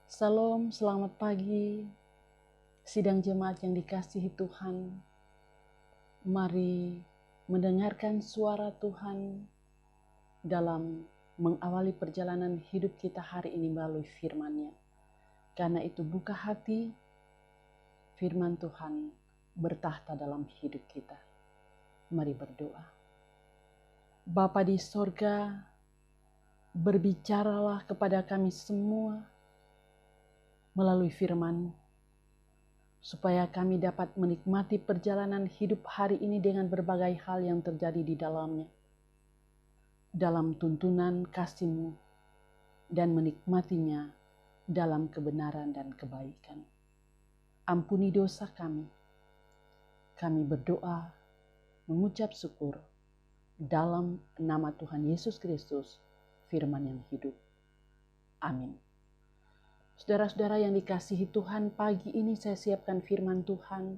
Salam, selamat pagi, sidang jemaat yang dikasihi Tuhan. Mari mendengarkan suara Tuhan dalam mengawali perjalanan hidup kita hari ini melalui firman-Nya. Karena itu buka hati, firman Tuhan bertahta dalam hidup kita. Mari berdoa. Bapa di sorga, berbicaralah kepada kami semua melalui firman-Mu, supaya kami dapat menikmati perjalanan hidup hari ini dengan berbagai hal yang terjadi di dalamnya, dalam tuntunan kasih-Mu, dan menikmatinya dalam kebenaran dan kebaikan. Ampuni dosa kami. Kami berdoa, mengucap syukur dalam nama Tuhan Yesus Kristus, firman yang hidup. Amin. Saudara-saudara yang dikasihi Tuhan, pagi ini saya siapkan firman Tuhan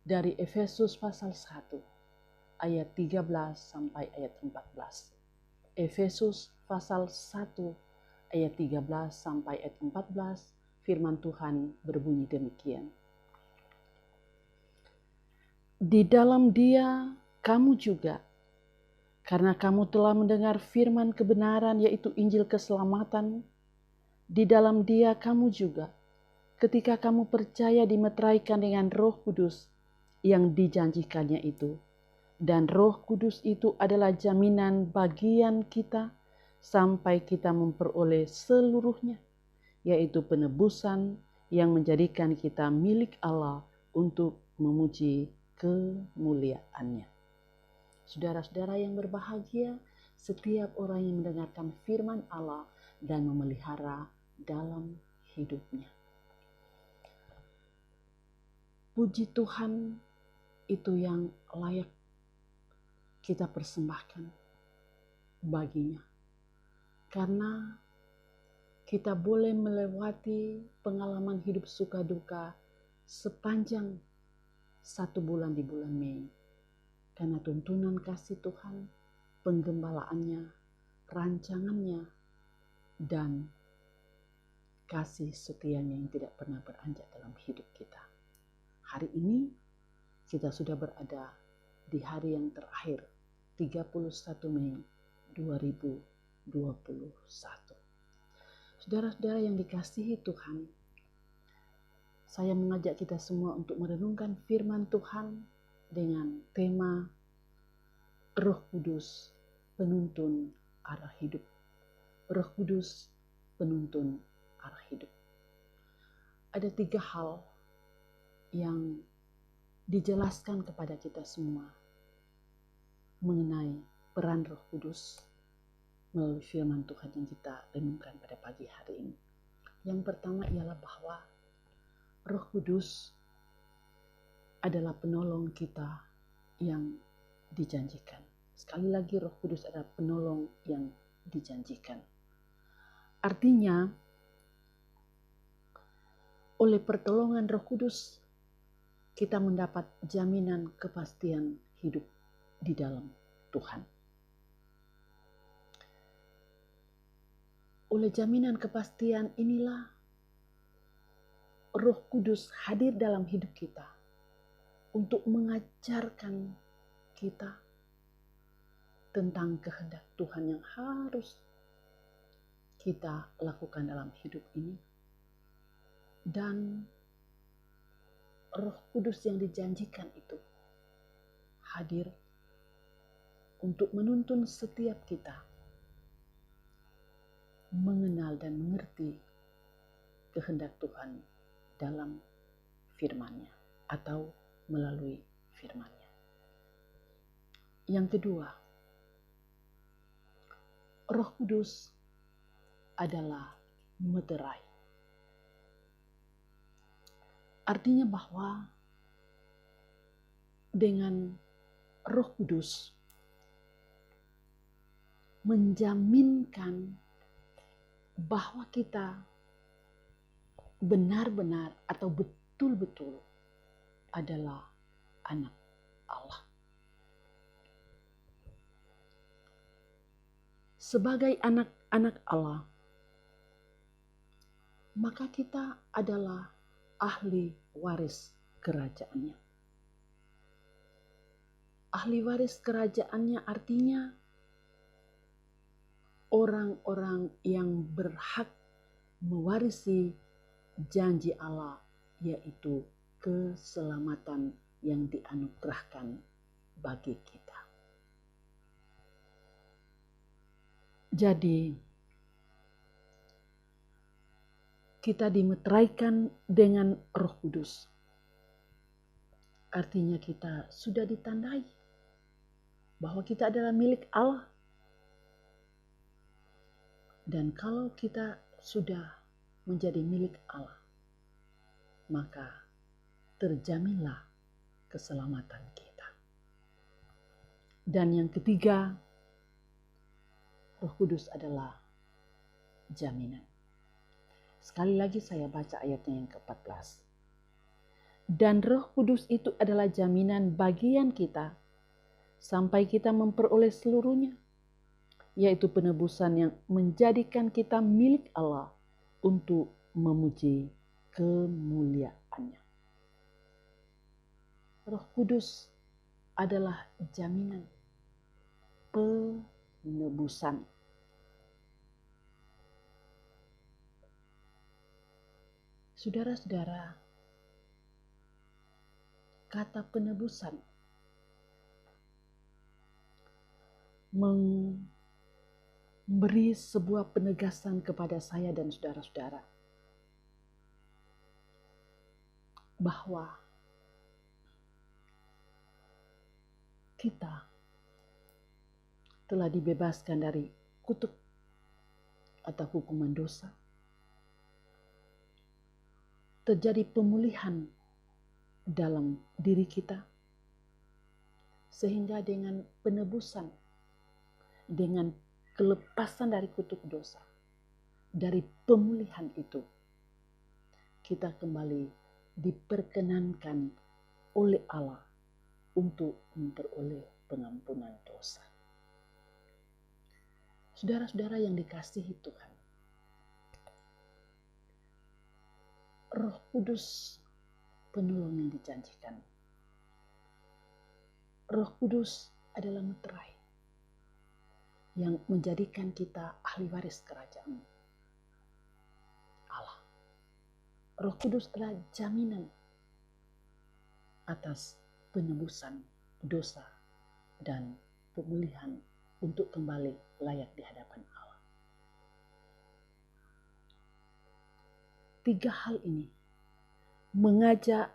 dari Efesus pasal 1 ayat 13 sampai ayat 14. Efesus pasal 1 ayat 13 sampai ayat 14, firman Tuhan berbunyi demikian. Di dalam Dia kamu juga, karena kamu telah mendengar firman kebenaran, yaitu Injil keselamatan, di dalam Dia kamu juga, ketika kamu percaya, dimeteraikan dengan Roh Kudus yang dijanjikannya itu. Dan Roh Kudus itu adalah jaminan bagian kita sampai kita memperoleh seluruhnya, yaitu penebusan yang menjadikan kita milik Allah untuk memuji kemuliaan-Nya. Saudara-saudara yang berbahagia, setiap orang yang mendengarkan firman Allah dan memelihara dalam hidupnya. Puji Tuhan itu yang layak kita persembahkan baginya. Karena kita boleh melewati pengalaman hidup suka duka sepanjang 1 bulan di bulan Mei. Karena tuntunan kasih Tuhan, penggembalaannya, rancangannya, dan kasih setianya yang tidak pernah beranjak dalam hidup kita. Hari ini kita sudah berada di hari yang terakhir, 31 Mei 2021. Saudara-saudara yang dikasihi Tuhan, saya mengajak kita semua untuk merenungkan firman Tuhan dengan tema Roh Kudus, penuntun arah hidup. Roh Kudus, penuntun arah hidup. Ada 3 hal yang dijelaskan kepada kita semua mengenai peran Roh Kudus melalui firman Tuhan yang kita renungkan pada pagi hari ini. Yang pertama ialah bahwa Roh Kudus adalah penolong kita yang dijanjikan. Sekali lagi, Roh Kudus adalah penolong yang dijanjikan. Artinya, oleh pertolongan Roh Kudus, kita mendapat jaminan kepastian hidup di dalam Tuhan. Oleh jaminan kepastian inilah Roh Kudus hadir dalam hidup kita untuk mengajarkan kita tentang kehendak Tuhan yang harus kita lakukan dalam hidup ini. Dan Roh Kudus yang dijanjikan itu hadir untuk menuntun setiap kita mengenal dan mengerti kehendak Tuhan dalam firman-Nya atau melalui firman-Nya. Yang kedua, Roh Kudus adalah meterai. Artinya bahwa dengan Roh Kudus menjaminkan bahwa kita benar-benar atau betul-betul adalah anak Allah. Sebagai anak-anak Allah, maka kita adalah ahli waris kerajaannya. Ahli waris kerajaannya artinya orang-orang yang berhak mewarisi janji Allah, yaitu keselamatan yang dianugerahkan bagi kita. Jadi, kita dimeteraikan dengan Roh Kudus. Artinya kita sudah ditandai bahwa kita adalah milik Allah. Dan kalau kita sudah menjadi milik Allah, maka terjaminlah keselamatan kita. Dan yang ketiga, Roh Kudus adalah jaminan. Sekali lagi saya baca ayatnya yang ke-14. Dan Roh Kudus itu adalah jaminan bagian kita sampai kita memperoleh seluruhnya, yaitu penebusan yang menjadikan kita milik Allah untuk memuji kemuliaannya. Roh Kudus adalah jaminan penebusan. Saudara-saudara, kata penebusan memberi sebuah penegasan kepada saya dan saudara-saudara bahwa kita telah dibebaskan dari kutuk atau hukuman dosa. Terjadi pemulihan dalam diri kita, sehingga dengan penebusan, dengan kelepasan dari kutuk dosa, dari pemulihan itu, kita kembali diperkenankan oleh Allah untuk memperoleh pengampunan dosa. Saudara-saudara yang dikasihi Tuhan, Roh Kudus penolong yang dijanjikan. Roh Kudus adalah meterai yang menjadikan kita ahli waris kerajaan Allah. Roh Kudus adalah jaminan atas penebusan dosa dan pemulihan untuk kembali layak di hadapan Allah. 3 hal ini mengajak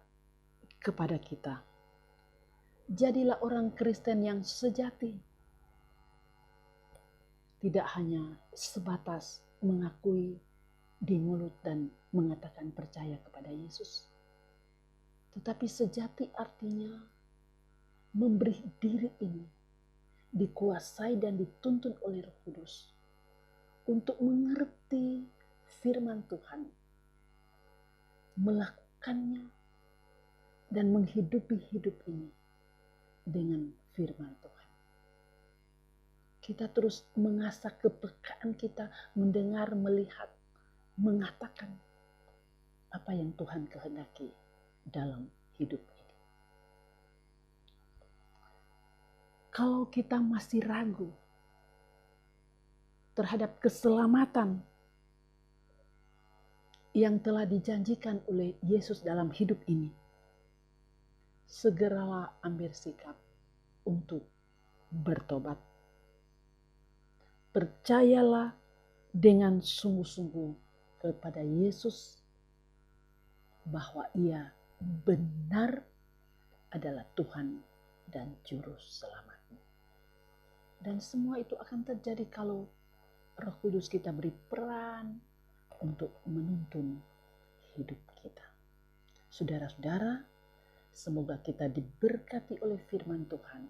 kepada kita, jadilah orang Kristen yang sejati. Tidak hanya sebatas mengakui di mulut dan mengatakan percaya kepada Yesus. Tetapi sejati artinya memberi diri ini dikuasai dan dituntun oleh Roh Kudus untuk mengerti firman Tuhan, melakukannya dan menghidupi hidup ini dengan firman Tuhan. Kita terus mengasah kepekaan kita mendengar, melihat, mengatakan apa yang Tuhan kehendaki dalam hidup ini. Kalau kita masih ragu terhadap keselamatan yang telah dijanjikan oleh Yesus dalam hidup ini, segeralah ambil sikap untuk bertobat. Percayalah dengan sungguh-sungguh kepada Yesus bahwa Ia benar adalah Tuhan dan Juru Selamatmu. Dan semua itu akan terjadi kalau Roh Kudus kita beri peran untuk menuntun hidup kita. Saudara-saudara, semoga kita diberkati oleh firman Tuhan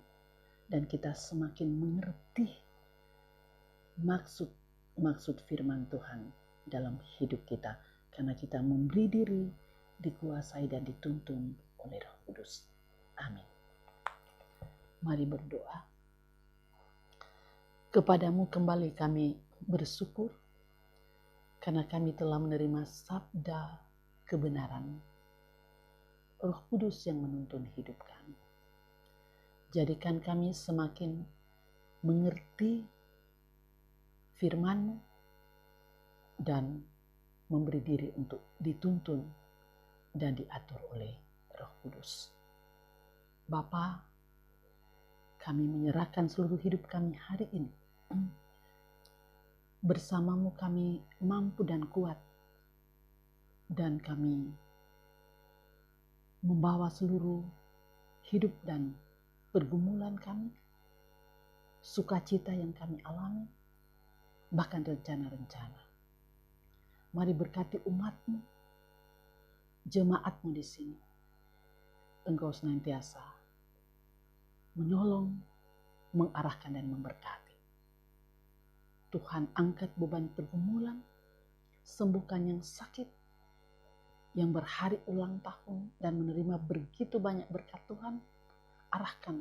dan kita semakin mengerti maksud firman Tuhan dalam hidup kita, karena kita memberi diri dikuasai dan dituntun oleh Roh Kudus. Amin. Mari berdoa. Kepadamu kembali kami bersyukur karena kami telah menerima sabda kebenaran, Roh Kudus yang menuntun hidup kami. Jadikan kami semakin mengerti firman-Mu dan memberi diri untuk dituntun dan diatur oleh Roh Kudus. Bapa, kami menyerahkan seluruh hidup kami hari ini. Bersama-Mu kami mampu dan kuat, dan kami membawa seluruh hidup dan pergumulan kami, sukacita yang kami alami, bahkan rencana-rencana. Mari berkati umat-Mu, jemaat-Mu di sini. Engkau senantiasa menolong, mengarahkan dan memberkati. Tuhan, angkat beban pergumulan, sembuhkan yang sakit, yang berhari ulang tahun dan menerima begitu banyak berkat Tuhan, arahkan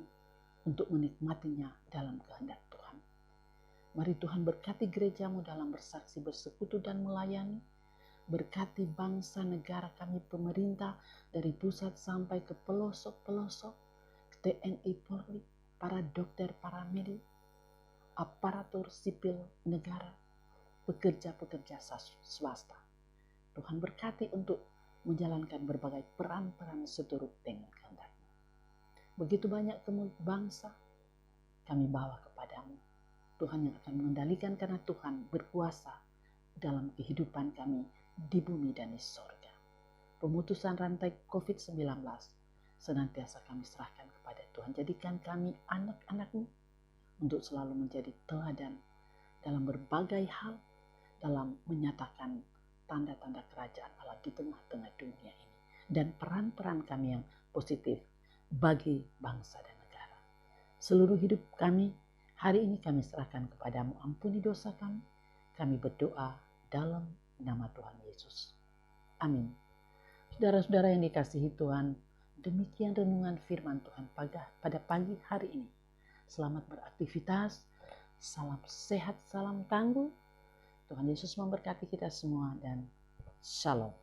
untuk menikmatinya dalam kehendak Tuhan. Mari Tuhan berkati gereja-Mu dalam bersaksi, bersekutu dan melayani. Berkati bangsa, negara kami, pemerintah, dari pusat sampai ke pelosok-pelosok, TNI, Polri, para dokter, para medis, aparatur sipil negara, pekerja-pekerja swasta. Tuhan berkati untuk menjalankan berbagai peran-peran seturut dengan kehendak-Mu. Begitu banyak bangsa kami bawa kepadamu. Tuhan yang akan mengendalikan, karena Tuhan berkuasa dalam kehidupan kami di bumi dan di sorga. Pemutusan rantai COVID-19 senantiasa kami serahkan kepada Tuhan. Jadikan kami anak-anak-Mu untuk selalu menjadi teladan dalam berbagai hal, dalam menyatakan tanda-tanda kerajaan Allah di tengah-tengah dunia ini. Dan peran-peran kami yang positif bagi bangsa dan negara. Seluruh hidup kami hari ini kami serahkan kepadamu. Ampuni dosa kami. Kami berdoa dalam nama Tuhan Yesus. Amin. Saudara-saudara yang dikasihi Tuhan, demikian renungan firman Tuhan pada pagi hari ini. Selamat beraktivitas, salam sehat, salam tangguh. Tuhan Yesus memberkati kita semua dan shalom.